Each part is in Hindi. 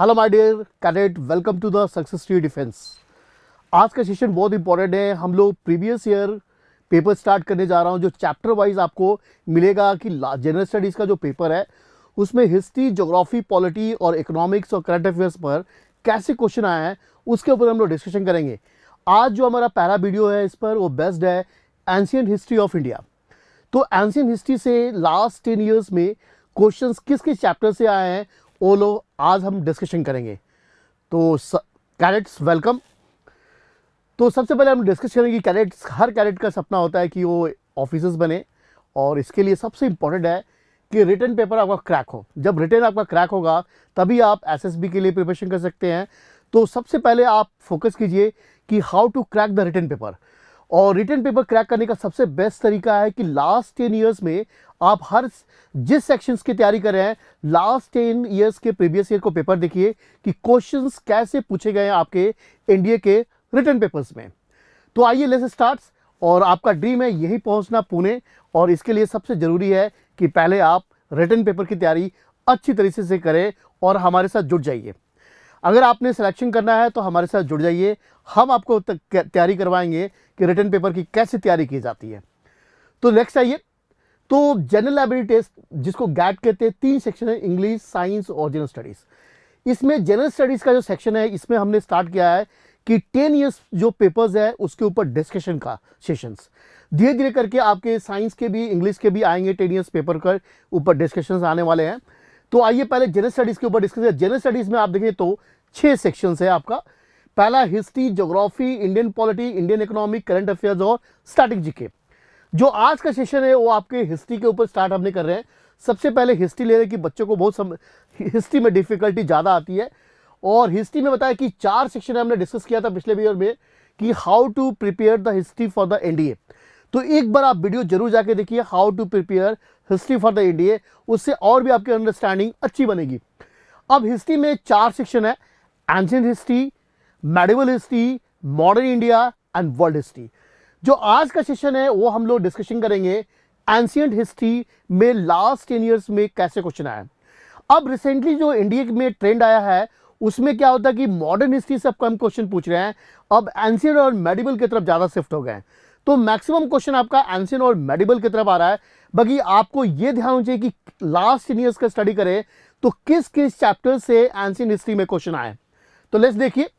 Hello my dear cadet, welcome to the success tree defence. आज का सेशन बहुत इंपॉर्टेंट है। हम लोग प्रीवियस ईयर पेपर स्टार्ट करने जा रहा हूं, जो चैप्टर वाइज आपको मिलेगा कि जनरल स्टडीज़ का जो पेपर है उसमें हिस्ट्री, ज्योग्राफी, पॉलिटी और इकोनॉमिक्स और करंट अफेयर्स पर कैसे क्वेश्चन आए हैं उसके ऊपर हम लोग डिस्कशन करेंगे। आज जो हमारा पहला वीडियो है इस पर वो बेस्ड है एंशियंट हिस्ट्री ऑफ इंडिया। तो एंशियंट हिस्ट्री से लास्ट 10 ईयर्स में क्वेश्चंस किस किस चैप्टर से आए हैं वो लोग आज हम डिस्कशन करेंगे। तो कैडेट्स वेलकम। तो सबसे पहले हम डिस्कस करेंगे कि कैडेट्स, हर कैडेट का सपना होता है कि वो ऑफिसर्स बने, और इसके लिए सबसे इंपॉर्टेंट है कि रिटन पेपर आपका क्रैक हो। जब रिटन आपका क्रैक होगा तभी आप एसएसबी के लिए प्रिपरेशन कर सकते हैं। तो सबसे पहले आप फोकस कीजिए कि how to crack the written paper. और रिटन पेपर क्रैक करने का सबसे बेस्ट तरीका है कि लास्ट 10 ईयर्स में आप हर जिस सेक्शंस की तैयारी कर रहे हैं, लास्ट 10 ईयर्स के प्रीवियस ईयर को पेपर देखिए कि क्वेश्चंस कैसे पूछे गए हैं आपके एनडीए के रिटन पेपर्स में। तो आइए लेट्स स्टार्ट। और आपका ड्रीम है यही पहुंचना पुणे, और इसके लिए सबसे ज़रूरी है कि पहले आप रिटन पेपर की तैयारी अच्छी तरीके से करें और हमारे साथ जुड़ जाइए। अगर आपने सिलेक्शन करना है तो हमारे साथ जुड़ जाइए, हम आपको तैयारी करवाएंगे कि रिटन पेपर की कैसे तैयारी की जाती है। तो नेक्स्ट आइए। तो जनरल एबिलिटी टेस्ट जिसको गैट कहते हैं, 3 सेक्शन है, इंग्लिश, साइंस और जनरल स्टडीज़। इसमें जनरल स्टडीज़ का जो सेक्शन है इसमें हमने स्टार्ट किया है कि 10 ईयर्स जो पेपर्स है उसके ऊपर डिस्कशन का सेशंस। धीरे धीरे करके आपके साइंस के भी, इंग्लिश के भी आएंगे 10 ईयर्स पेपर के ऊपर डिस्कशंस आने वाले हैं। तो आइए पहले जनरल स्टडीज़ के ऊपर डिस्कस करें। जनरल स्टडीज़ में आप देखिए तो 6 सेक्शंस है आपका। पहला history, geography, Indian polity, Indian economic, current affairs और स्टैटिक जीके। जो आज का सेशन है वो आपके हिस्ट्री के ऊपर स्टार्ट हमने कर रहे हैं। सबसे पहले हिस्ट्री ले रहे हैं कि बच्चों को बहुत हिस्ट्री में डिफिकल्टी ज़्यादा आती है। और हिस्ट्री में बताया कि 4 सेक्शन हमने डिस्कस किया था पिछले वीडियो में कि how to prepare the history for the NDA. तो एक बार आप वीडियो जरूर जाके देखिए, how to prepare history for the NDA, उससे और भी आपकी अंडरस्टैंडिंग अच्छी बनेगी। अब हिस्ट्री में 4 सेक्शन है, ancient history, medieval history, modern India and world history. जो आज का सेशन है वो हम लोग डिस्कशन करेंगे एंशिएंट हिस्ट्री में लास्ट 10 ईयर्स में कैसे क्वेश्चन आया। अब रिसेंटली जो इंडिया में ट्रेंड आया है उसमें क्या होता है कि मॉडर्न हिस्ट्री से कम क्वेश्चन पूछ रहे हैं, अब एंशिएंट और मेडिवल की तरफ ज़्यादा शिफ्ट हो गए हैं। तो मैक्सिमम क्वेश्चन आपका एंशिएंट और मेडिवल की तरफ आ रहा है। बाकी आपको ये ध्यान होना चाहिए कि लास्ट 10 ईयर्स का स्टडी करें तो किस किस चैप्टर से एंशिएंट हिस्ट्री में क्वेश्चन आए। तो लेट्स देखिए।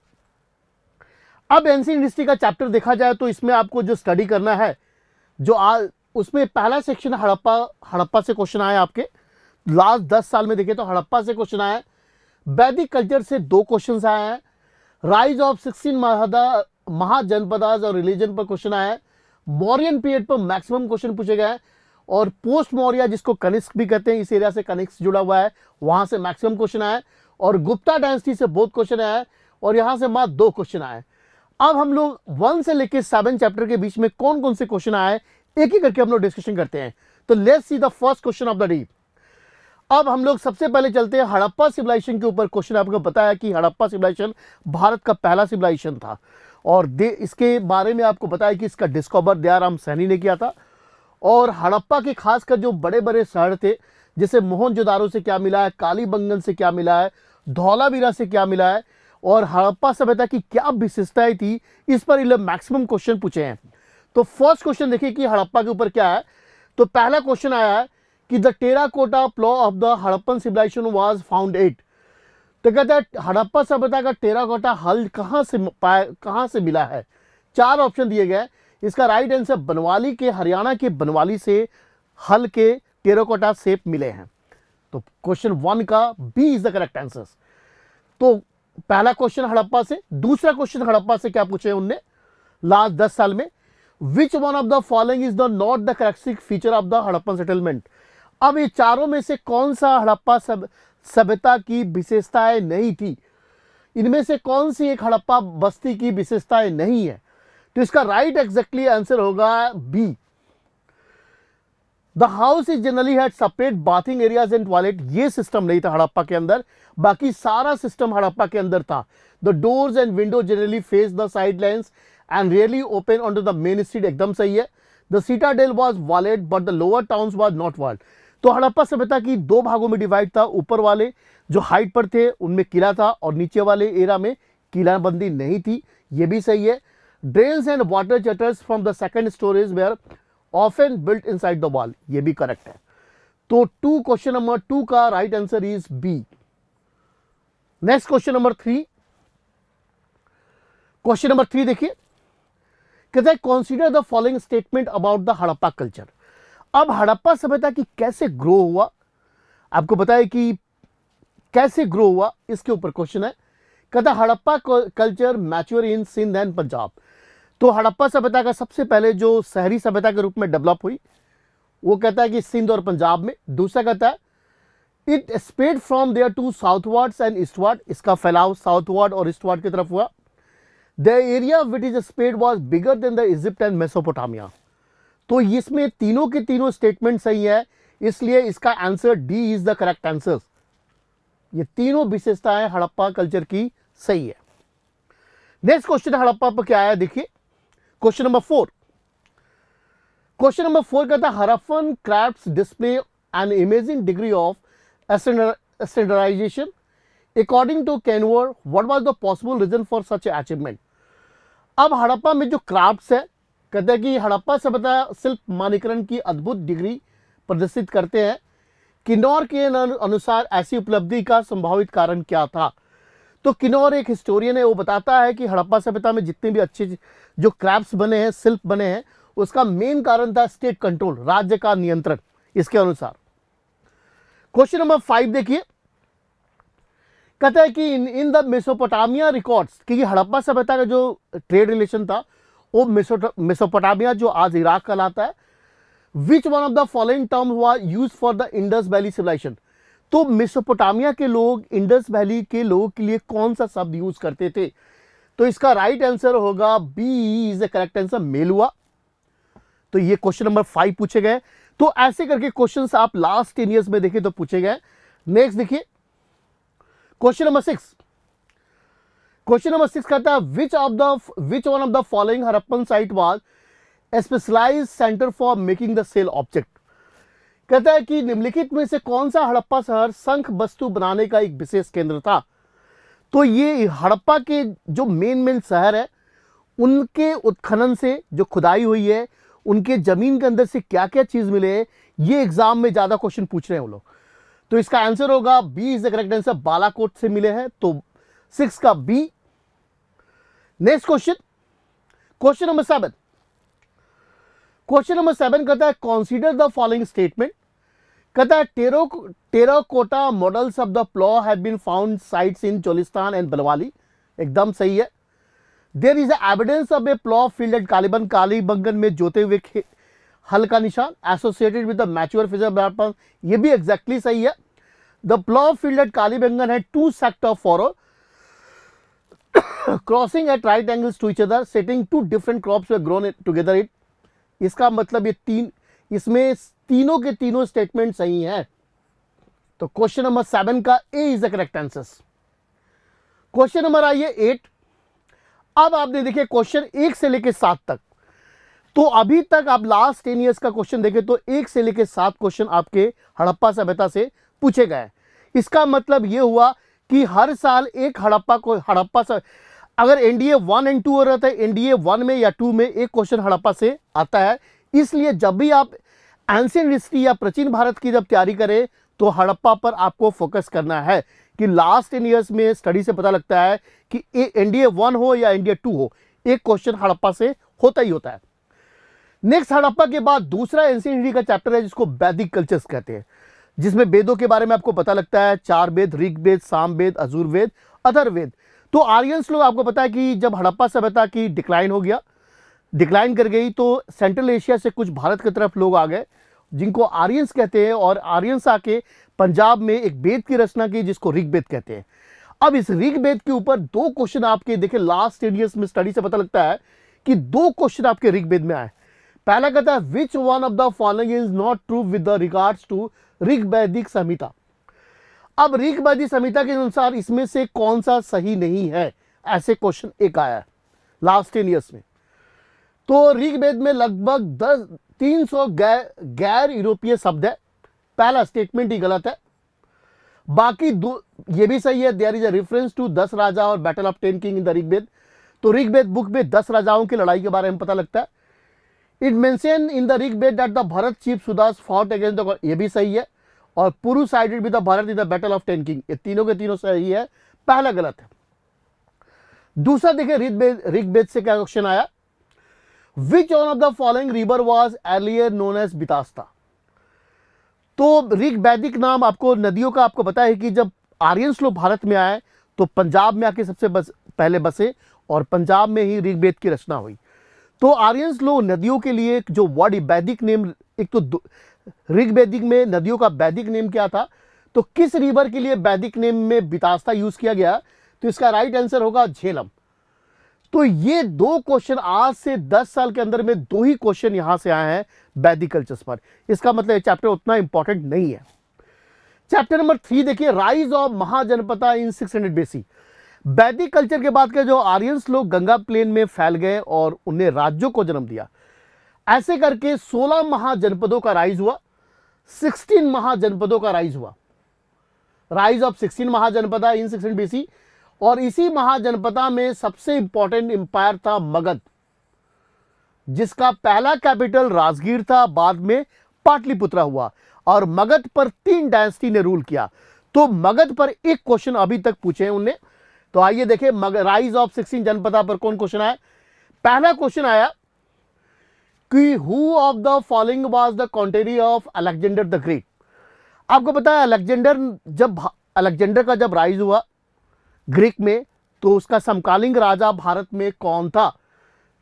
अब एंशिएंट हिस्ट्री का चैप्टर देखा जाए तो इसमें आपको जो स्टडी करना है, जो आज उसमें पहला सेक्शन हड़प्पा से क्वेश्चन आए आपके। लास्ट 10 साल में देखें तो हड़प्पा से क्वेश्चन आए। वैदिक कल्चर से 2 क्वेश्चन आए हैं। राइज ऑफ 16 महाजनपदास और रिलीजन पर क्वेश्चन आया है। मौर्यन पीरियड पर मैक्सिमम क्वेश्चन पूछे गए हैं। और पोस्ट मौर्य जिसको कनिष्क भी कहते हैं, इस एरिया से कनिष्क जुड़ा हुआ है, वहां से मैक्सिमम क्वेश्चन आए। और गुप्ता डायनेस्टी से बहुत क्वेश्चन आया है और यहां से मात्र 2 क्वेश्चन आए। अब हम लोग 1 से लेकर 7 चैप्टर के बीच में कौन कौन से क्वेश्चन आए एक ही करके हम लोग डिस्कशन करते हैं। तो let's see the first question of the day. अब हम लोग सबसे पहले चलते हैं हड़प्पा सिविलाइजेशन के ऊपर। क्वेश्चन आपको पता है कि हड़प्पा सिविलाइजेशन भारत का पहला सिविलाइजेशन था, और इसके बारे में आपको पता है कि इसका डिस्कवर दयाराम सैनी ने किया था। और हड़प्पा के खासकर जो बड़े बड़े शहर थे, जैसे मोहनजोदारो से क्या मिला है, कालीबंगन से क्या मिला है, धौलावीरा से क्या मिला है, और हड़प्पा सभ्यता की क्या विशेषताएं थी, इस पर मैक्सिमम क्वेश्चन पूछे हैं। तो फर्स्ट क्वेश्चन देखिए कि हड़प्पा के ऊपर क्या है। तो पहला क्वेश्चन आया है कि the terracotta plough of the Harappan civilisation was found at. तो कहता है हड़प्पा सभ्यता का टेराकोटा हल कहां से मिला है। 4 ऑप्शन दिए गए। इसका राइट आंसर बनवाली के, हरियाणा के बनवाली से हल के टेराकोटा शेप मिले हैं। तो क्वेश्चन 1 का B is the correct answer. तो पहला क्वेश्चन हड़प्पा से। दूसरा क्वेश्चन हड़प्पा से क्या पूछे उनने लास्ट 10 साल में, विच one of the following is the not the characteristic feature of the Harappan settlement. अब ये चारों में से कौन सा हड़प्पा सभ्यता की विशेषताएं नहीं थी, इनमें से कौन सी एक हड़प्पा बस्ती की विशेषताएं नहीं है। तो इसका राइट एग्जैक्टली आंसर होगा B. The house is generally had separate bathing areas and toilet. ये सिस्टम नहीं था हड़प्पा के अंदर, बाकी सारा सिस्टम हड़प्पा के अंदर था। The doors and window generally face the side lines and rarely open on to the main street. एकदम सही है। The citadel was walled but the lower towns was not walled. तो हड़प्पा सभ्यता की दो भागों में डिवाइड था, ऊपर वाले जो हाइट पर थे उनमें किला था और नीचे वाले एरा में किलाबंदी नहीं थी, ये भी सही है। Drains and water chutes from the second storage were often built inside the wall, ये भी करेक्ट है। तो क्वेश्चन नंबर 2 का right answer is B. Next question number 3। Question number 3 देखिए, कहता है consider the following statement about the Harappa culture. अब हड़प्पा सभ्यता की कैसे ग्रो हुआ, आपको पता है कि कैसे ग्रो हुआ, इसके ऊपर क्वेश्चन है। कहता है Harappa culture mature in Sindh and Punjab. तो हड़प्पा सभ्यता का सबसे पहले जो शहरी सभ्यता के रूप में डेवलप हुई वो कहता है कि सिंध और पंजाब में। दूसरा कहता है it spread from there to southwards and eastward, इसका फैलाव साउथवर्ड और ईस्टवर्ड की तरफ हुआ। The area which is spread was bigger than the Egypt and Mesopotamia. तो इसमें तीनों के तीनों स्टेटमेंट सही है, इसलिए इसका answer D is the correct answer. ये तीनों विशेषताएं हड़प्पा कल्चर की सही है। नेक्स्ट क्वेश्चन हड़प्पा पर क्या आया देखिए, क्वेश्चन नंबर 4। क्वेश्चन नंबर 4 कहता है Harappan crafts display an amazing degree of standardisation according to Kenoyer, what was the possible reason for such achievement. अब हड़प्पा में जो क्राफ्ट्स है, कहते हैं कि हड़प्पा सभ्यता शिल्प मानकीकरण की अद्भुत डिग्री प्रदर्शित करते हैं। किन्नौर के अनुसार ऐसी उपलब्धि का संभावित कारण क्या था। तो किन्नौर एक हिस्टोरियन है, वो बताता है कि हड़प्पा सभ्यता में जितने भी अच्छे जो क्राफ्ट्स बने हैं, शिल्प बने हैं, उसका मेन कारण था स्टेट कंट्रोल, राज्य का नियंत्रण, इसके अनुसार। क्वेश्चन नंबर 5 देखिए, कहता है कि इन द मेसोपोटामिया रिकॉर्ड्स, क्योंकि हड़प्पा सभ्यता का जो ट्रेड रिलेशन था वो मेसोपोटामिया जो आज इराक कहलाता है। Which one of the following term was used for the Indus valley civilisation. तो मेसोपोटामिया के लोग इंडस वैली के लोगों के लिए कौन सा शब्द यूज करते थे। तो इसका राइट आंसर होगा B is the correct answer, Meluhha. तो ये क्वेश्चन नंबर 5 पूछे गए। तो ऐसे करके क्वेश्चंस आप लास्ट 10 ईयर्स में देखें तो पूछे गए। नेक्स्ट देखिए क्वेश्चन नंबर 6। क्वेश्चन नंबर 6 कहता है which one of the following Harappan site was specialised centre for making the shell object. कहता है कि निम्नलिखित में से कौन सा हड़प्पा शहर शंख वस्तु बनाने का एक विशेष केंद्र था। तो ये हड़प्पा के जो मेन शहर है उनके उत्खनन से जो खुदाई हुई है, उनके जमीन के अंदर से क्या क्या चीज मिले हैं, ये एग्जाम में ज्यादा क्वेश्चन पूछ रहे हैं वो लोग। तो इसका आंसर होगा B is the correct answer, Balakot से मिले हैं। तो 6 का B. Next question, question number 7। Question number 7 कहता है कंसीडर द फॉलोइंग स्टेटमेंट। कहता है terracotta models of the plough have been found sites in Cholistan and Banawali, एकदम सही है। There is evidence of a plough field at Kalibangan, Kalibangan में जोते हुए हल का निशान एसोसिएटेड विद द मैच्योर फिजर, ये भी एग्जैक्टली सही है। The plough field at Kalibangan है 2 set of furrows crossing at right angles to each other, setting 2 different crops were grown together it. इसका मतलब ये इसमें तीनों के तीनों स्टेटमेंट सही हैं। तो क्वेश्चन नंबर 7 का A is the correct answer. Question number आइए 8। अब आपने देखिए क्वेश्चन 1 से लेकर 7 तक, तो अभी तक आप लास्ट 10 ईयर्स का क्वेश्चन देखें तो 1 से लेकर 7 क्वेश्चन आपके हड़प्पा सभ्यता से पूछे गए। इसका मतलब यह हुआ कि हर साल एक हड़प्पा से अगर एनडीए 1 और 2 हो रहा था, एनडीए 1 में या 2 में एक क्वेश्चन हड़प्पा से आता है। इसलिए जब भी आप एंशिएंट हिस्ट्री या प्राचीन भारत की जब तैयारी करें तो हड़प्पा पर आपको फोकस करना है कि लास्ट 10 ईयर्स में स्टडी से पता लगता है कि एनडीए 1 हो या एनडीए 2 हो, एक क्वेश्चन हड़प्पा से होता ही होता है। नेक्स्ट हड़प्पा के बाद दूसरा एंशिएंट हिस्ट्री का चैप्टर है जिसको वैदिक कल्चर्स कहते हैं, जिसमें वेदों के बारे में आपको पता लगता है। 4 वेद, ऋग्वेद, सामवेद, अजुर्वेद, अथर्ववेद। तो आर्यंस लोग, आपको पता है कि जब हड़प्पा सभ्यता की डिक्लाइन कर गई तो सेंट्रल एशिया से कुछ भारत की तरफ लोग आ गए जिनको आर्यंस कहते हैं, और आर्यंस आके पंजाब में एक वेद की रचना की जिसको ऋग्वेद कहते हैं। अब इस ऋग्वेद के ऊपर 2 क्वेश्चन आपके देखे लास्ट 10 ईयर्स में स्टडी से पता लगता है कि 2 क्वेश्चन आपके ऋग्वेद में आए। पहला कहता है which one of the following is not true with the regards to Rigvedic Samhita. अब ऋग्वैदिक संहिता के अनुसार इसमें से कौन सा सही नहीं है, ऐसे क्वेश्चन एक आया है लास्ट 10 ईयर्स में। तो ऋग्वेद में लगभग 300 गैर यूरोपीय शब्द है। पहला स्टेटमेंट ही गलत है। बाकी दो ये भी सही है। There is a reference to 10 raja और battle of 10 king in the Rigveda. तो ऋग्वेद बुक में 10 राजाओं की लड़ाई के बारे में पता लगता है। It mention in the Rigveda that the Bharata chief Sudas fought against the, ये भी सही है। और Puru sided with the Bharata in the battle of 10 king, ये तीनों के तीनों सही है, पहला गलत है। दूसरा देखिए ऋग्वेद से क्या क्वेश्चन आया, which one of the following river was earlier known as Bitasta. तो ऋग्वैदिक नाम आपको नदियों का आपको पता है कि जब आर्यंस लोग भारत में आए तो पंजाब में आके सबसे पहले बसे और पंजाब में ही ऋग्वेद की रचना हुई। तो आर्यंस लोग नदियों के लिए जो वर्ड वैदिक नेम, एक तो ऋग्वैदिक में नदियों का वैदिक नेम क्या था, तो किस रिवर के लिए वैदिक नेम में बितास्ता यूज किया गया, तो इसका राइट आंसर होगा झेलम। तो ये दो क्वेश्चन आज से 10 साल के अंदर में दो ही क्वेश्चन यहां से आए हैं वैदिक कल्चर्स पर। इसका मतलब चैप्टर उतना इंपॉर्टेंट नहीं है। चैप्टर नंबर 3 देखिए, rise of Mahajanapada in 600 BC। वैदिक कल्चर के बाद के जो आर्यंस लोग गंगा प्लेन में फैल गए और उन्हें राज्यों को जन्म दिया, ऐसे करके 16 महाजनपदों का राइज हुआ, 16 महाजनपदों का राइज हुआ, rise of 16 Mahajanapada in 600 BC। और इसी महाजनपदा में सबसे इंपॉर्टेंट एम्पायर था मगध, जिसका पहला कैपिटल राजगीर था, बाद में पाटलिपुत्र हुआ। और मगध पर 3 डायनेस्टी ने रूल किया। तो मगध पर एक क्वेश्चन अभी तक पूछे हैं उनने। तो आइए देखें राइज ऑफ 16 जनपदा पर कौन क्वेश्चन आया। पहला क्वेश्चन आया कि who of the following was the contemporary of Alexander the Great. आपको पता है अलेक्जेंडर का जब राइज हुआ ग्रीक में, तो उसका समकालीन राजा भारत में कौन था,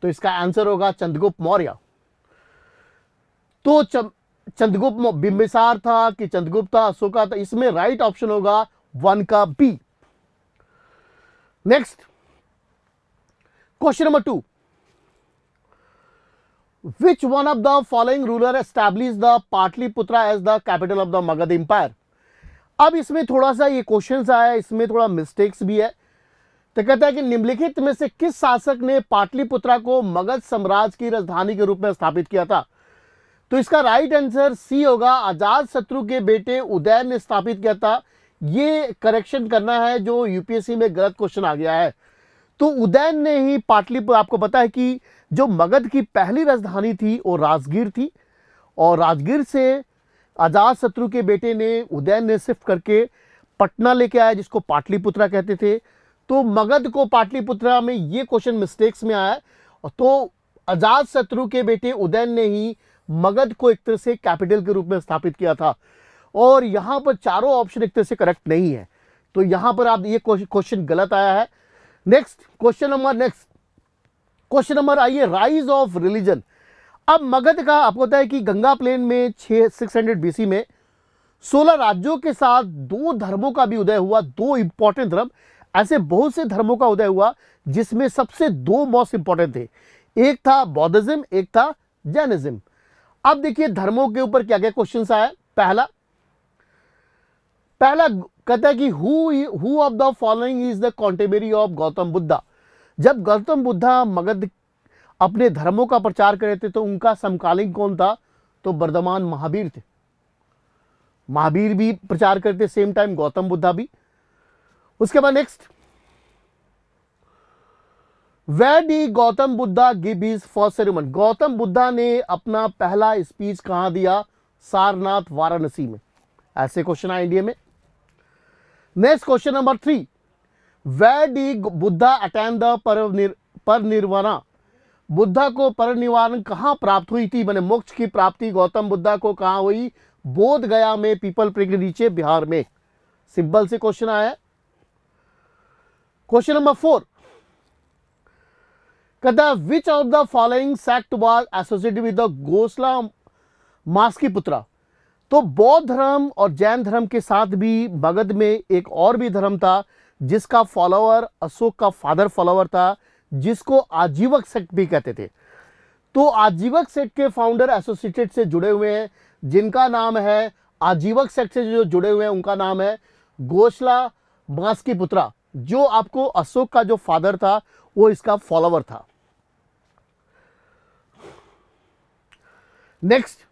तो इसका आंसर होगा चंद्रगुप्त मौर्य। तो चंद्रगुप्त बिंबिसार था कि चंद्रगुप्त था, अशोका था, इसमें राइट ऑप्शन होगा 1 का B. Next question number 2, which one of the following ruler establish the Pataliputra as the capital of the Magadha empire. अब इसमें थोड़ा सा ये क्वेश्चन आया, इसमें थोड़ा मिस्टेक्स भी है। तो कहता है कि निम्नलिखित में से किस शासक ने पाटलिपुत्रा को मगध साम्राज्य की राजधानी के रूप में स्थापित किया था, तो इसका राइट आंसर सी होगा, अजात शत्रु के बेटे उदयन ने स्थापित किया था। ये करेक्शन करना है, जो यूपीएससी में गलत क्वेश्चन आ गया है। तो उदयन ने ही पाटलिपुत्र, आपको पता है कि जो मगध की पहली राजधानी थी वो राजगीर थी, और राजगीर से अजात शत्रु के बेटे ने उदयन ने शिफ्ट करके पटना लेके आया, जिसको पाटलिपुत्रा कहते थे। तो मगध को पाटलिपुत्रा में ये क्वेश्चन मिस्टेक्स में आया है। तो अजात शत्रु के बेटे उदयन ने ही मगध को एक तरह से कैपिटल के रूप में स्थापित किया था। और यहां पर चारों ऑप्शन एक तरह से करेक्ट नहीं है, तो यहां पर आप ये क्वेश्चन गलत आया है। नेक्स्ट क्वेश्चन नंबर आइए, राइज ऑफ रिलीजन। अब मगध का आपको पता है कि गंगा प्लेन में 600 BC में 16 राज्यों के साथ 2 धर्मों का भी उदय हुआ। 2 इंपॉर्टेंट धर्म, ऐसे बहुत से धर्मों का उदय हुआ जिसमें सबसे 2 मोस्ट इंपॉर्टेंट थे, एक था बौद्धिज्म, एक था जैनिज्म। अब देखिए धर्मों के ऊपर क्या क्या क्वेश्चन आया। पहला कहता है कि who of the following is the contemporary of Gautam Buddha. जब गौतम बुद्धा मगध अपने धर्मों का प्रचार कर रहे थे तो उनका समकालीन कौन था, तो वर्धमान महावीर थे। महावीर भी प्रचार करते सेम टाइम गौतम बुद्धा भी। उसके बाद next, where did Gautama Buddha give his first sermon. Gautama Buddha ने अपना पहला स्पीच कहां दिया, सारनाथ वाराणसी में। ऐसे क्वेश्चन आए इंडिया में। Next question number 3, where did Buddha attend the Parinirvana. Buddha को परिनिर्वाण कहां प्राप्त हुई थी, मैंने मोक्ष की प्राप्ति गौतम बुद्धा को कहां हुई, बोध गया में, पीपल ट्री के नीचे, बिहार में। सिंपल से क्वेश्चन आया। क्वेश्चन नंबर 4, कहता which of the following sect was associated with the Gosala Maskiputra. तो बौद्ध धर्म और जैन धर्म के साथ भी मगध में एक और भी धर्म था जिसका फॉलोअर अशोक का फादर फॉलोअर था, जिसको आजीवक सेक्ट भी कहते थे। तो आजीवक सेक्ट के फाउंडर एसोसिएटेड से जुड़े हुए हैं, जिनका नाम है, आजीवक सेक्ट से जो जुड़े हुए हैं उनका नाम है गोसला मास्कीपुत्रा, जो आपको अशोक का जो फादर था वो इसका फॉलोअर था। नेक्स्ट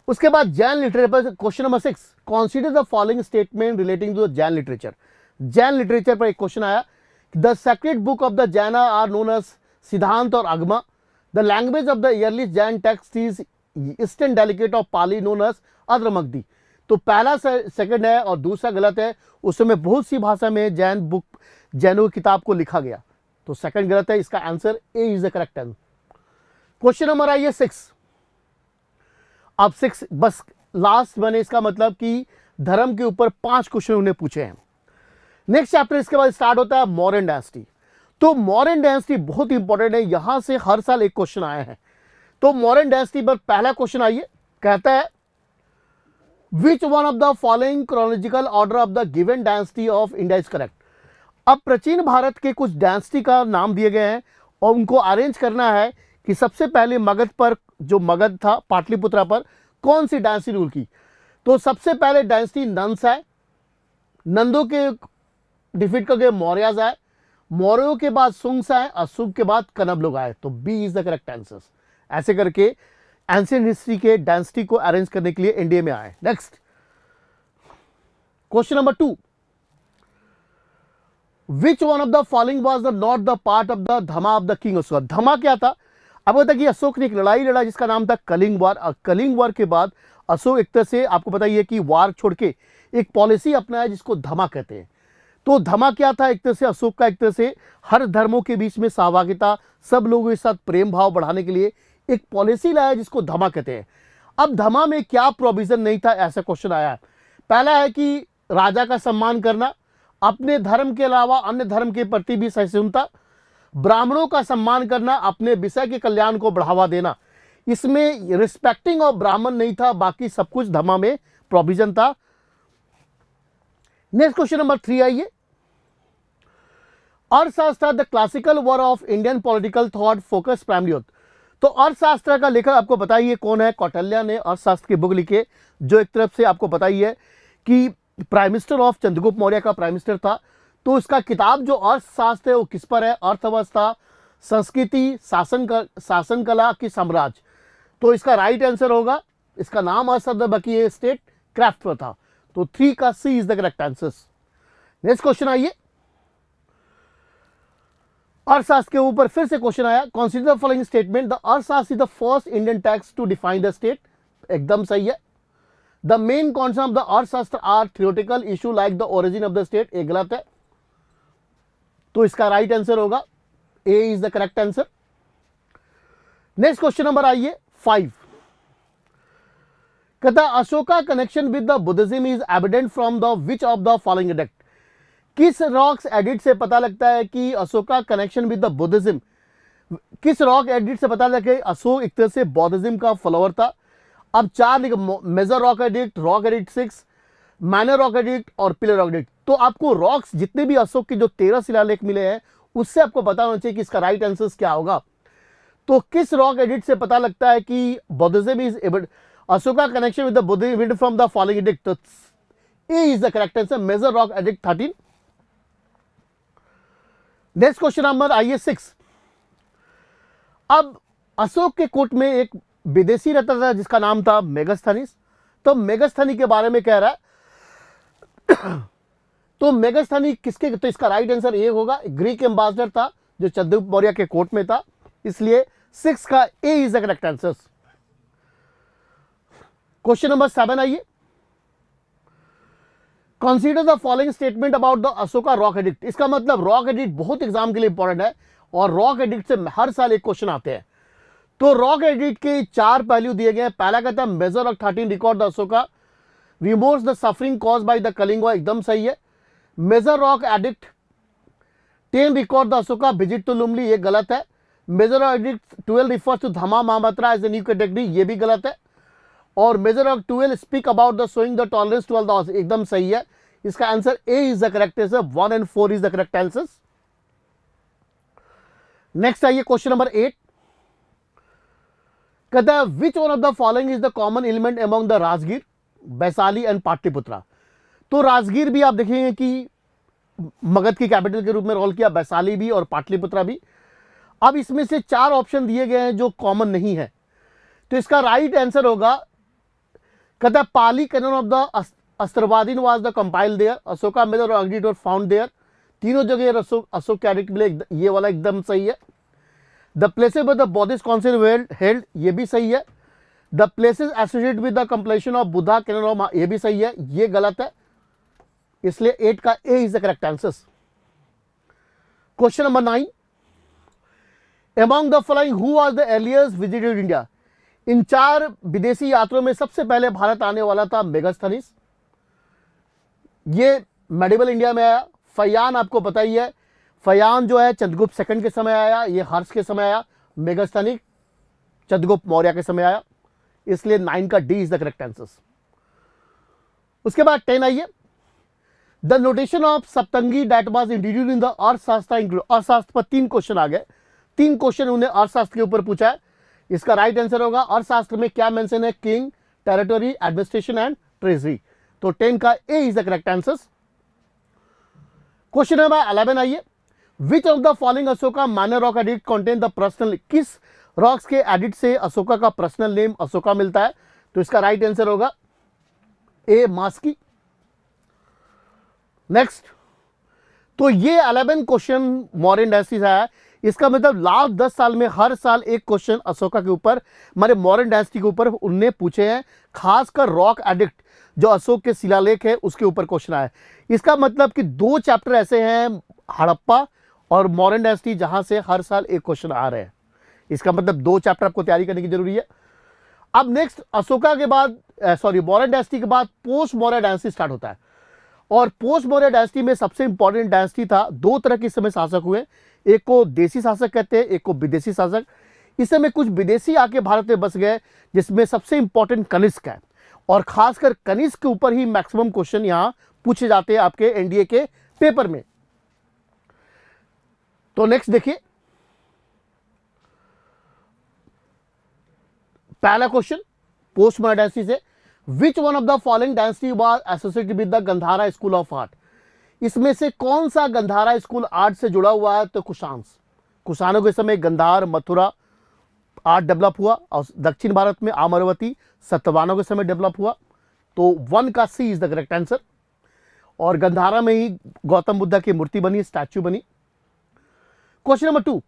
उसके बाद Jain literature, question number 6, consider the following statement relating to the Jain literature. Jain literature पर एक क्वेश्चन आया, the sacred book of the Jaina are known as Siddhanta और Agama. The language of the earliest Jain text is eastern dialect of Pali known as Ardhamagadhi. तो पहला सेकंड है और दूसरा गलत है। उस समय बहुत सी भाषा में जैनों की किताब को लिखा गया, तो सेकंड गलत है। इसका answer A is the correct answer. Question number आइए 6। अब 6 बस लास्ट बने, इसका मतलब कि धर्म के ऊपर 5 क्वेश्चन उन्हें पूछे हैं। नेक्स्ट चैप्टर इसके बाद स्टार्ट होता है मौर्यन डायनेस्टी। तो मौर्यन डायनेस्टी बहुत इंपॉर्टेंट है, यहां से हर साल एक क्वेश्चन आए हैं। तो मौर्यन डायनेस्टी पर पहला क्वेश्चन आइए, कहता है which one of the following chronological order of the given dynasty of India is correct. अब प्राचीन भारत के कुछ डायनेस्टी का नाम दिए गए हैं और उनको अरेंज करना है कि सबसे पहले मगध पर, जो मगध था पाटलिपुत्रा पर, कौन सी डायनेस्टी रूल की। तो सबसे पहले डायनेस्टी नंस है, नंदों के डिफीट करके मौर्याज आए, मौर्यों के बाद सुंग्स आए और सुंग के बाद कनब लोग आए। तो B is the correct answer. ऐसे करके एंशिएंट हिस्ट्री के डायनेस्टी को अरेंज करने के लिए इंडिया में आए। Next question number 2, which one of the following was the not the part of the Dhamma of the king Ashoka. Dhamma क्या था? अब पता कि अशोक ने एक लड़ाई लड़ा जिसका नाम था कलिंग वार। और कलिंग वार के बाद अशोक एक तरह से, आपको पता ही है कि वार छोड़ के एक पॉलिसी अपनाया जिसको धमा कहते हैं। तो धमा क्या था? एक तरह से अशोक का एक तरह से हर धर्मों के बीच में सहभागिता, सब लोगों के साथ प्रेम भाव बढ़ाने के लिए एक पॉलिसी लाया जिसको धमा कहते हैं। अब धमा में क्या प्रोविजन नहीं था, ऐसा क्वेश्चन आया है। पहला है कि राजा का सम्मान करना, अपने धर्म के अलावा अन्य धर्म के प्रति भी सहिष्णुता, ब्राह्मणों का सम्मान करना, अपने विषय के कल्याण को बढ़ावा देना। इसमें रिस्पेक्टिंग ऑफ ब्राह्मण नहीं था, बाकी सब कुछ धमा में प्रोविजन था। नेक्स्ट क्वेश्चन नंबर 3 आइए, अर्थशास्त्र the classical work of Indian political thought focus primary on. तो अर्थशास्त्र का लेखक आपको पता ही है कौन है, कौटिल्य ने अर्थशास्त्र की बुक लिखे, जो एक तरफ से आपको पता ही है कि prime minister of Chandragupta Maurya का प्राइम मिनिस्टर था। तो इसका किताब जो अर्थशास्त्र है वो किस पर है? अर्थव्यवस्था, संस्कृति, शासन कला की साम्राज्य। तो इसका राइट आंसर होगा, इसका नाम अर्थशास्त्र बाकी स्टेट क्राफ्ट पर था। तो 3 का C is the correct answer. Next question आइए, अर्थशास्त्र के ऊपर फिर से क्वेश्चन आया, consider the following statement, the Arthashastra is the first Indian text to define the state. एकदम सही है। The main concept of the Arthashastra are theoretical issue like the origin of the state. एक गलत है, तो इसका राइट आंसर होगा A is the correct answer. Next question number आइए 5, कहता Ashoka connection with the Buddhism is evident from the which of the following addict. किस रॉक्स एडिट से पता लगता है कि Ashoka connection with the Buddhism? किस रॉक एडिट से पता लगे अशोक एक तरह से बौद्धिज्म का फॉलोअर था? अब 4 मेजर रॉक एडिट 6, माइनर रॉक एडिट और पिलर रॉक एडिट। तो आपको रॉक्स जितने भी अशोक के जो 13 शिलालेख मिले हैं उससे आपको पता होना चाहिए कि इसका राइट आंसर क्या होगा। तो किस रॉक एडिट से पता लगता है कि buddhism is Ashoka connection with the buddhism from the following edict? तो A is the correct answer, major rock edict 13। Next question number आइए 6। अब अशोक के कोर्ट में एक विदेशी रहता था जिसका नाम था मेगास्थनीस। तो मेगास्थनी के बारे में कह रहा है तो मेगास्थनी किसके? तो इसका राइट आंसर ये होगा, ग्रीक एम्बेसडर था जो चंद्रगुप्त मौर्य के कोर्ट में था, इसलिए 6 का A is the correct answer. Question number 7 आइए, consider the following statement about the Ashoka rock edict. इसका मतलब रॉक एडिक्ट बहुत एग्जाम के लिए इंपॉर्टेंट है और रॉक एडिक्ट से हर साल एक क्वेश्चन आते हैं। तो रॉक एडिक्ट के 4 पहलू दिए गए हैं। पहला कहता है major rock 13 record the Ashoka removes the suffering cause by the Kalinga war. एकदम सही है। Major rock edict 10 record the Ashoka visit to Lumbini, ये गलत है। Major rock edict 12 refers to Dhamma Mahamatra as a new category, ये भी गलत है। और major rock 12 speak about the showing the tolerance to all the, एकदम सही है। इसका answer A is the correct answer, 1 and 4 is the correct answer. Next आइए क्वेश्चन नंबर 8, कहता है which one of the following is the common element among the Rajgir, Vaishali and Pataliputra. तो राजगीर भी आप देखेंगे कि मगध की कैपिटल के रूप में रोल किया, वैशाली भी और पाटलिपुत्रा भी। अब इसमें से 4 ऑप्शन दिए गए हैं जो कॉमन नहीं है, तो इसका राइट आंसर होगा कहता है पाली कैनन ऑफ द अस्त्रवादीन was the compile there, Ashoka method और अग्रीड फाउंड देयर। तीनों जगह अशोक कैरेक्ट मिले, ये वाला एकदम सही है। The places with the Buddhist council held, ये भी सही है। The places associated with the completion of Buddha canon of, ये भी सही है, ये गलत है, इसलिए 8 का A is the correct answer. Question number 9, among the following who was the earliest visited India. इन 4 विदेशी यात्रियों में सबसे पहले भारत आने वाला था मेगास्थनीस, ये मेडिवल इंडिया में आया। फयान आपको पता ही है, फयान जो है चंद्रगुप्त सेकंड के समय आया, ये हर्ष के समय आया। मेगास्थनी चंद्रगुप्त मौर्य के समय आया, इसलिए 9 का D is the correct answer. उसके बाद 10 आइए, the notation of Saptangi that was introduced in the Arthashastra include. Arthashastra पर 3 क्वेश्चन आ गए, 3 क्वेश्चन उन्हें अर्थशास्त्र के ऊपर पूछा है। इसका राइट आंसर होगा अर्थशास्त्र में क्या मेंशन है, king, territory, administration and treasury. तो 10 का A is the correct answer. Question number 11 आइए, which of the following Ashoka minor rock edit contain the personal, किस रॉक्स के एडिट से अशोका का पर्सनल नेम अशोका मिलता है। तो इसका राइट आंसर होगा ए मास्की। नेक्स्ट, तो ये 11 क्वेश्चन मौर्यन डायनेस्टी से आया, इसका मतलब लास्ट 10 साल में हर साल एक क्वेश्चन अशोका के ऊपर, हमारे मौर्यन डायनेस्टी के ऊपर उनने पूछे हैं, खासकर रॉक एडिक्ट जो अशोक के शिलालेख है उसके ऊपर क्वेश्चन आया। इसका मतलब कि 2 चैप्टर ऐसे हैं, हड़प्पा और मौर्यन डायनेस्टी, जहां से हर साल एक क्वेश्चन आ रहे हैं। इसका मतलब 2 चैप्टर आपको तैयारी करने की जरूरी है। अब नेक्स्ट अशोका के बाद मौर्यन डायनेस्टी के बाद पोस्ट मौर्य डायनेस्टी स्टार्ट होता है, और पोस्ट मौर्य डायनेस्टी में सबसे इंपॉर्टेंट डायनेस्टी था। 2 तरह के समय शासक हुए, एक को देसी शासक कहते हैं, एक को विदेशी शासक। इस समय कुछ विदेशी आके भारत में बस गए, जिसमें सबसे इंपॉर्टेंट कनिष्क है, और खासकर कनिष्क के ऊपर ही मैक्सिमम क्वेश्चन यहां पूछे जाते हैं आपके एनडीए के पेपर में। तो नेक्स्ट देखिए, पहला क्वेश्चन पोस्ट मौर्य डायनेस्टी से, विच one of the following dynasty was associated with the Gandhara school of art. इसमें से कौन सा गंधारा स्कूल आर्ट से जुड़ा हुआ है। तो कुषाणों के समय गंधार, मथुरा आर्ट डेवलप हुआ, और दक्षिण भारत में अमरावती, सतवाहनों के समय डेवलप हुआ। तो 1 का C is the correct answer, और गंधारा में ही गौतम बुद्ध की मूर्ति बनी, स्टैच्यू बनी। Question number 2,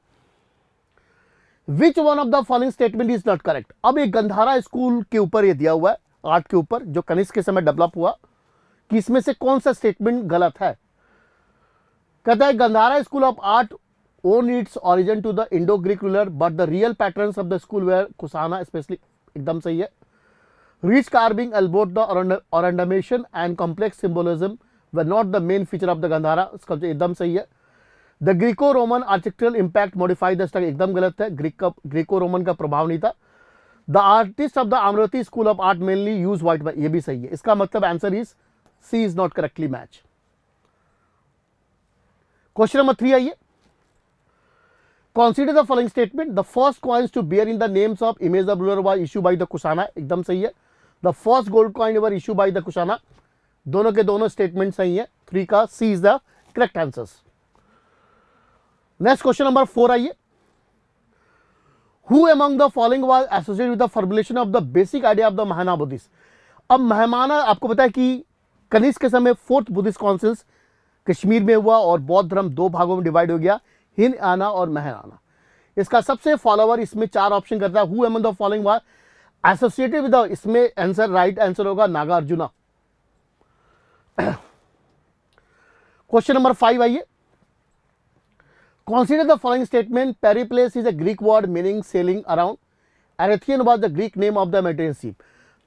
which one of the following statement is not correct. अब एक गंधारा स्कूल के ऊपर ये दिया हुआ है, आर्ट के ऊपर, जो कनिष्क के समय डेवलप हुआ, कि इसमें से कौन सा स्टेटमेंट गलत है। कहता है Gandhara school of art own its origin to the Indo Greek ruler, but the real patterns of the school were Kushana specially, एकदम सही है। Rich carving, elaborate the ornamentation and complex symbolism were not the main feature of the Gandhara, इसका एकदम सही है। The Greco Roman architectural impact modify the structure, एकदम गलत है, ग्रीको रोमन का प्रभाव नहीं था। The artist of the Amravati school of art mainly use white, ये भी सही है। इसका मतलब answer is C is not correctly match. Question number 3 आइए, consider the following statement, the first coins to bear in the names of image of ruler was issued by the Kushana, एकदम सही है। the first gold coin were issued by the Kushana, दोनों के दोनों स्टेटमेंट सही है। 3 का C is the correct answer. Next question number 4 आइए, who among the following was associated with the formulation of the basic idea of the Mahayana Buddhist. अब महायाना आपको पता है कि कनिष्क के समय 4th बुद्धिस्ट काउंसिल्स कश्मीर में हुआ, और बौद्ध धर्म 2 भागों में डिवाइड हो गया, हिनयाना और महायाना। इसका सबसे फॉलोवर इसमें 4 ऑप्शन करता है, who among the following was associated with the, इसमें आंसर राइट आंसर होगा नागार्जुना। क्वेश्चन नंबर 5 आइए, consider the following statement, periplus is a Greek word meaning sailing around, Erythraean was the Greek name of the Mediterranean sea.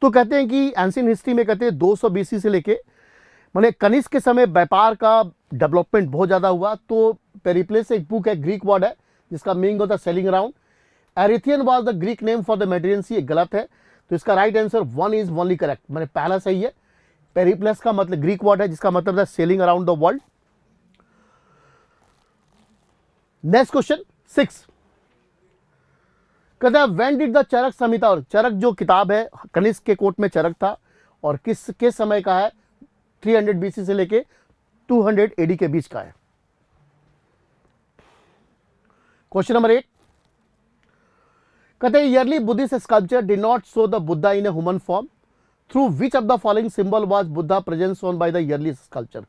तो कहते हैं कि एंशिएंट हिस्ट्री में कहते हैं 200 बीसी से लेके माने कनिष्क के समय व्यापार का डेवलपमेंट बहुत ज़्यादा हुआ। तो पेरिप्लेस एक बुक है, ग्रीक वर्ड है, जिसका मीनिंग होता है sailing around. Erythraean was the Greek name for the Mediterranean sea, गलत है। तो इसका right answer 1 is only correct, मैंने पहला सही है। पेरिप्लेस का मतलब ग्रीक वर्ड है, जिसका मतलब है sailing around the world. Next question 6 कहता है व्हेन डिड द चरक संहिता, और चरक जो किताब है कनिष्क के कोर्ट में चरक था, और किस समय का है, 300 बीसी से लेके 200 एडी के बीच का है। क्वेश्चन नंबर 8 कहते हैं yearly Buddhist sculpture did not show the Buddha in a human form, through which of the following symbol was Buddha present shown by the yearly sculpture.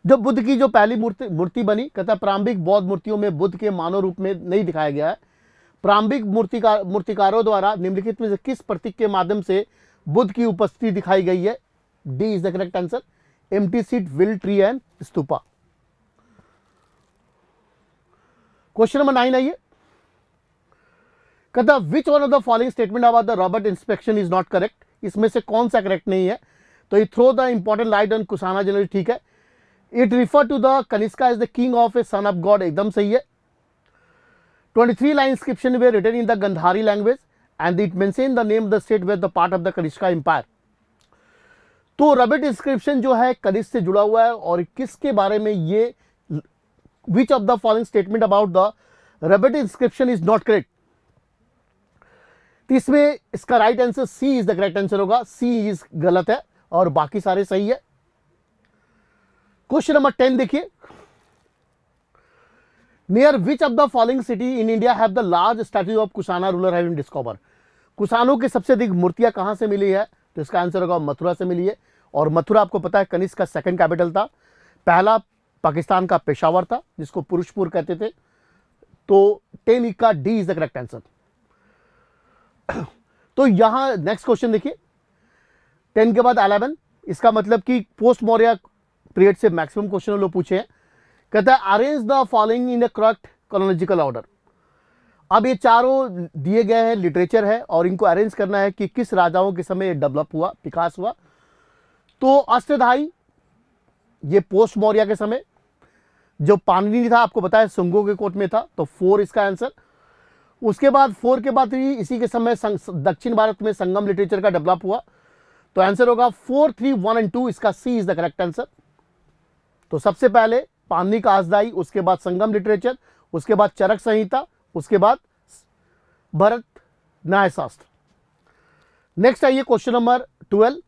जो बुद्ध की जो पहली मूर्ति बनी, कहता है प्रारंभिक बौद्ध मूर्तियों में बुद्ध के मानव रूप में नहीं दिखाया गया है। प्रारंभिक मूर्तिकारों द्वारा निम्नलिखित में से किस प्रतीक के माध्यम से बुद्ध की उपस्थिति दिखाई गई है? D is the correct answer, empty seat, wheel tree and stupa. Question number 9 आइए, कहता which one of the following statement about the Rabatak inscription is not correct. इसमें से कौन सा करेक्ट नहीं है? तो ये throw the important light on Kushana general, ठीक है। It refer to the Kanishka as the king of a son of god, एकदम सही है। 23 line inscription way written in the Gandhari language and it mention the name the state with the part of the Kanishka empire. तो रॉबर्ट इंस्क्रिप्शन जो है कनिष्क से जुड़ा हुआ है, और किसके बारे में ये, which of the following statement about the Rabatak inscription is not correct. तो इसमें इसका right answer C is the correct answer होगा, सी इज गलत है और बाकी सारे सही है। क्वेश्चन नंबर 10 देखिए, near which of the following city in India have the large statue of Kushana ruler have been discover. कुशानों की सबसे अधिक मूर्तियां कहां से मिली है? तो इसका आंसर होगा मथुरा से मिली है। और मथुरा आपको पता है कनिष्क का सेकंड कैपिटल था। पहला पाकिस्तान का पेशावर था जिसको पुरुषपुर कहते थे। तो 10 का D is the correct answer. तो यहां नेक्स्ट क्वेश्चन देखिए, 10 के बाद 11, इसका मतलब कि पोस्ट मौर्य पीरियड से मैक्सिमम क्वेश्चन लोग पूछे हैं। कहता है arrange the following in a correct chronological order. अब ये चारों दिए गए हैं, लिटरेचर है, और इनको अरेंज करना है कि किस राजाओं के समय डेवलप हुआ, विकास हुआ। तो अष्टधाई ये पोस्ट मौर्य के समय, जो पाणिनि था आपको पता है सुंगों के कोर्ट में था, तो 4 इसका आंसर। उसके बाद 4 के बाद इसी के समय दक्षिण भारत में संगम लिटरेचर का डेवलप हुआ, तो आंसर होगा 4, 3, 1 एंड 2, इसका सी इज द करेक्ट आंसर। तो सबसे पहले पाणिनि का अष्टधाई, उसके बाद संगम लिटरेचर, उसके बाद चरक संहिता, उसके बाद भरत न्यायशास्त्र। नेक्स्ट आइए क्वेश्चन नंबर 12।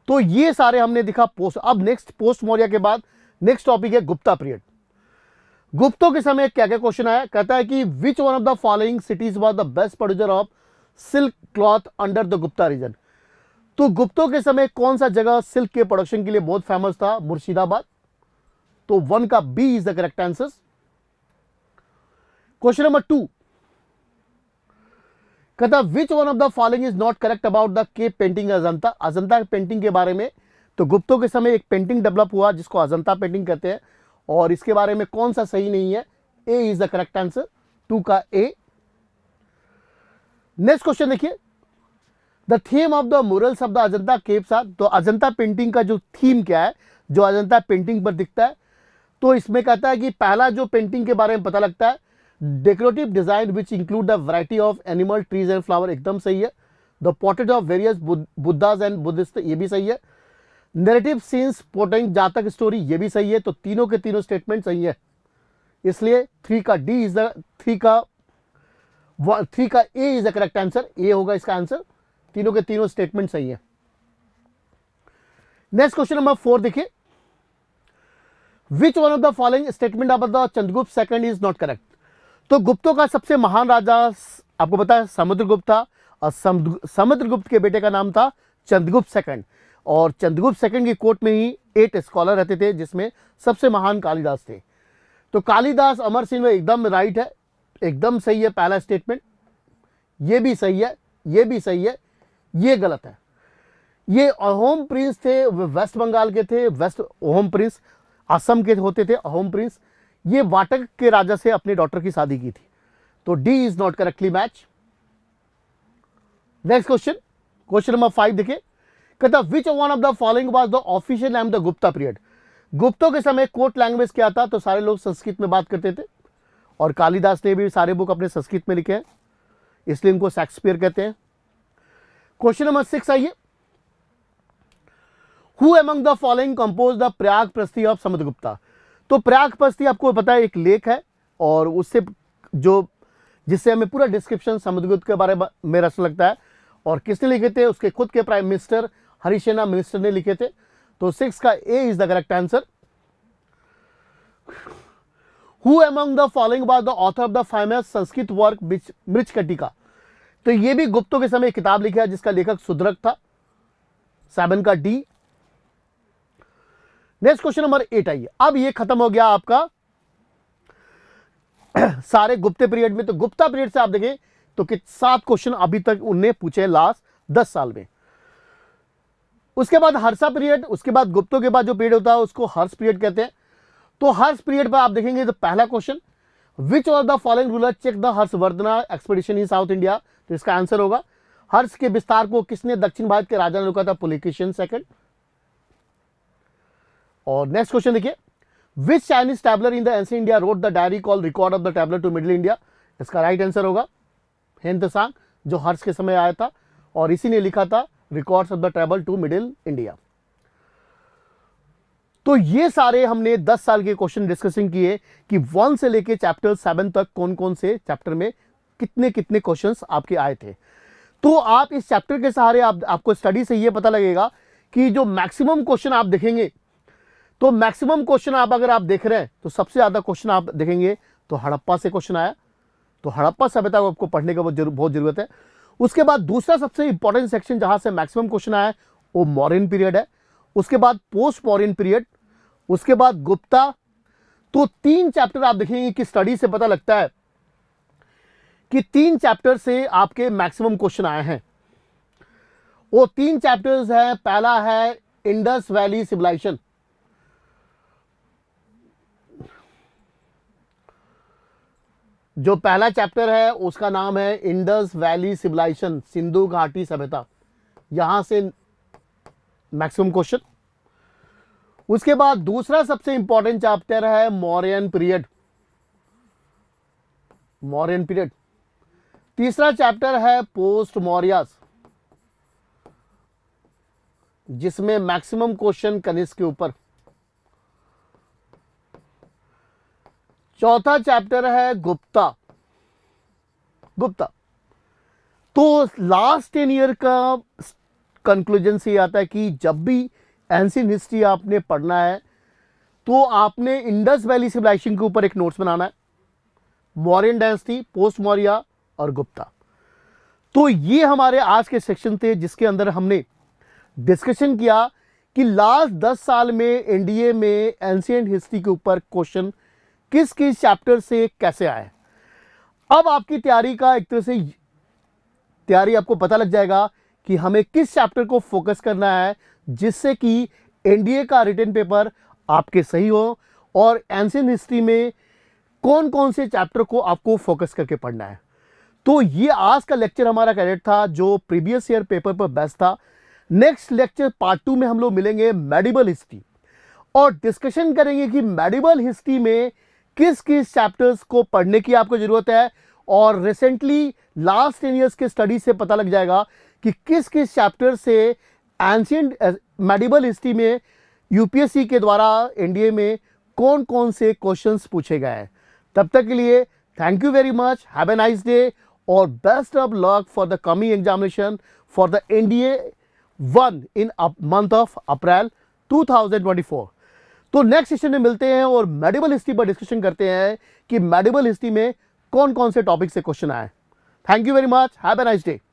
तो ये सारे हमने दिखा पोस्ट। अब नेक्स्ट पोस्ट मौर्य के बाद नेक्स्ट टॉपिक है गुप्ता पीरियड। गुप्तों के समय क्या क्या क्वेश्चन आया? कहता है कि which one of the following cities was the best producer of silk cloth under the Gupta region. तो गुप्तों के समय कौन सा जगह सिल्क के प्रोडक्शन के लिए बहुत फेमस था? मुर्शिदाबाद। तो 1 का B is the correct answer. Question number 2, कहता which one of the following is not correct about the cave painting Ajanta. Ajanta painting के बारे में, तो गुप्तों के समय एक पेंटिंग डेवलप हुआ जिसको अजंता पेंटिंग कहते हैं, और इसके बारे में कौन सा सही नहीं है? A is the correct answer, 2 का ए। नेक्स्ट क्वेश्चन देखिए, the theme of the murals of the Ajanta caves are. तो अजंता पेंटिंग का जो थीम क्या है जो अजंता पेंटिंग पर दिखता है? तो इसमें कहता है कि पहला जो पेंटिंग के बारे में पता लगता है, decorative design which include the variety of animal, trees and flower, एकदम सही है। The portrait of various Buddhas and Buddhist, ये भी सही है। नैरेटिव सीन्स पोर्ट्रेइंग जातक स्टोरी, ये भी सही है। तो तीनों के तीनों स्टेटमेंट सही है, इसलिए 3 का डी इज द 3 का A is the correct answer. ए होगा इसका आंसर, तीनों के तीनों स्टेटमेंट सही है। नेक्स्ट क्वेश्चन नंबर 4 देखिए, विच one of the following statement of the Chandragupta second is not correct. तो गुप्तों का सबसे महान राजा आपको पता है समुद्रगुप्त था, और समुद्रगुप्त के बेटे का नाम था चंद्रगुप्त सेकंड, और चंद्रगुप्त सेकंड की कोर्ट में ही 8 स्कॉलर रहते थे जिसमें सबसे महान कालिदास थे। तो कालिदास अमर सिंह में एकदम राइट है, एकदम सही है पहला स्टेटमेंट। ये भी सही है, ये भी सही है, ये गलत है। ये अहोम प्रिंस थे, वेस्ट बंगाल के थे। वेस्ट अहोम प्रिंस असम के होते थे अहोम प्रिंस। ये वाटक के राजा से अपने डॉटर की शादी की थी। तो D is not correctly match. Next question, question number 5 देखिए, कहता which one of the following was the official name the Gupta period. गुप्तों के समय कोर्ट लैंग्वेज क्या था? तो सारे लोग संस्कृत में बात करते थे, और कालिदास ने भी सारे बुक अपने संस्कृत में लिखे हैं, इसलिए इनको शेक्सपियर कहते हैं। क्वेश्चन नंबर 6 आइए, who among the following compose the Prayag Prashasti of Samudragupta. तो प्रयाग प्रस्थि आपको पता है एक लेख है, और उससे जिससे हमें पूरा डिस्क्रिप्शन समुद्रगुप्त के बारे में रस लगता है। और किसने लिखे थे? उसके खुद के प्राइम मिनिस्टर हरिसेना मिनिस्टर ने लिखे थे। तो 6 का A is the correct answer. Who among the following was the author of the famous Sanskrit work Mricchakatika. तो ये भी गुप्तों के समय किताब लिखा है जिसका लेखक सुद्रक था, 7 का डी। नेक्स्ट क्वेश्चन नंबर 8 आइए। अब ये खत्म हो गया आपका सारे गुप्ते पीरियड में। तो गुप्ता पीरियड से आप देखें तो 7 क्वेश्चन अभी तक उनने पूछे लास्ट 10 साल में। उसके बाद हर्षा पीरियड, उसके बाद गुप्तों के बाद जो पीरियड होता है उसको हर्ष पीरियड कहते हैं। तो हर्ष पीरियड पर आप देखेंगे तो पहला question, which of the following ruler check the Harshavardhana expedition in South India. तो इसका आंसर होगा हर्ष के विस्तार को किसने दक्षिण भारत के राजा ने रोका था, पुलकेशिन सेकंड। और नेक्स्ट क्वेश्चन देखिए, which Chinese traveller in the ancient India wrote the diary called record of the traveller to middle India. इसका राइट आंसर होगा हेन त्सांग, जो हर्ष के समय आया था और इसी ने लिखा था records of the travel to middle India. तो ये सारे हमने 10 साल के क्वेश्चन डिस्कशन किए कि 1 से लेके चैप्टर 7 तक कौन कौन से चैप्टर में कितने कितने क्वेश्चंस आपके आए थे। तो आप इस चैप्टर के सहारे आपको स्टडी से ये पता लगेगा कि जो मैक्सिमम क्वेश्चन आप देखेंगे, तो मैक्सिमम क्वेश्चन अगर आप देख रहे हैं तो सबसे ज्यादा क्वेश्चन आप देखेंगे तो हड़प्पा से क्वेश्चन आया। तो हड़प्पा सभ्यता को आपको पढ़ने का बहुत जरूरत है। उसके बाद दूसरा सबसे इंपॉर्टेंट सेक्शन जहां से मैक्सिमम क्वेश्चन आया वो मौर्यन पीरियड है। उसके बाद पोस्ट मौर्यन पीरियड, उसके बाद गुप्ता। तो 3 चैप्टर आप देखेंगे कि स्टडी से पता लगता है कि 3 चैप्टर से आपके मैक्सिमम क्वेश्चन आए हैं। वो 3 चैप्टर्स है, पहला है इंडस वैली सिविलाइजेशन। जो पहला चैप्टर है उसका नाम है इंडस वैली सिविलाइजेशन, सिंधु घाटी सभ्यता। यहां से मैक्सिमम क्वेश्चन। उसके बाद दूसरा सबसे इंपॉर्टेंट चैप्टर है मौर्यन पीरियड, मौर्यन पीरियड। तीसरा चैप्टर है पोस्ट मौर्यस, जिसमें मैक्सिमम क्वेश्चन कनिष्क के ऊपर। चौथा चैप्टर है गुप्ता, गुप्ता। तो लास्ट 10 ईयर का कंक्लूजन से आता है कि जब भी एंशिएंट हिस्ट्री आपने पढ़ना है तो आपने इंडस वैली सिविलाइजेशन के ऊपर एक नोट्स बनाना है, मौर्यन डायनेस्टी, पोस्ट मौर्य और गुप्ता। तो ये हमारे आज के सेक्शन थे जिसके अंदर हमने डिस्कशन किया कि लास्ट 10 साल में एनडीए में एंशिएंट हिस्ट्री के ऊपर क्वेश्चन किस किस चैप्टर से कैसे आए। अब आपकी तैयारी का एक तरह से तैयारी आपको पता लग जाएगा कि हमें किस चैप्टर को फोकस करना है जिससे कि एनडीए का रिटन पेपर आपके सही हो और एंशिएंट हिस्ट्री में कौन कौन से चैप्टर को आपको फोकस करके पढ़ना है। तो ये आज का लेक्चर हमारा कैडेट था जो प्रीवियस ईयर पेपर पर बेस्ट था। नेक्स्ट लेक्चर पार्ट 2 में हम लोग मिलेंगे मेडिवल हिस्ट्री और डिस्कशन करेंगे कि मेडिवल हिस्ट्री में किस किस चैप्टर्स को पढ़ने की आपको जरूरत है। और रिसेंटली लास्ट 10 इयर्स के स्टडी से पता लग जाएगा कि किस किस चैप्टर से एंशिएंट मेडिवल हिस्ट्री में यूपीएससी के द्वारा एनडीए में कौन कौन से क्वेश्चंस पूछे गए हैं। तब तक के लिए thank you very much, have a nice day और best of luck for the coming examination for the NDA 1 in month of April 2024। तो नेक्स्ट सेशन में मिलते हैं और मेडिवल हिस्ट्री पर डिस्कशन करते हैं कि मेडिवल हिस्ट्री में कौन कौन से टॉपिक से क्वेश्चन आए। Thank you very much, have a nice day.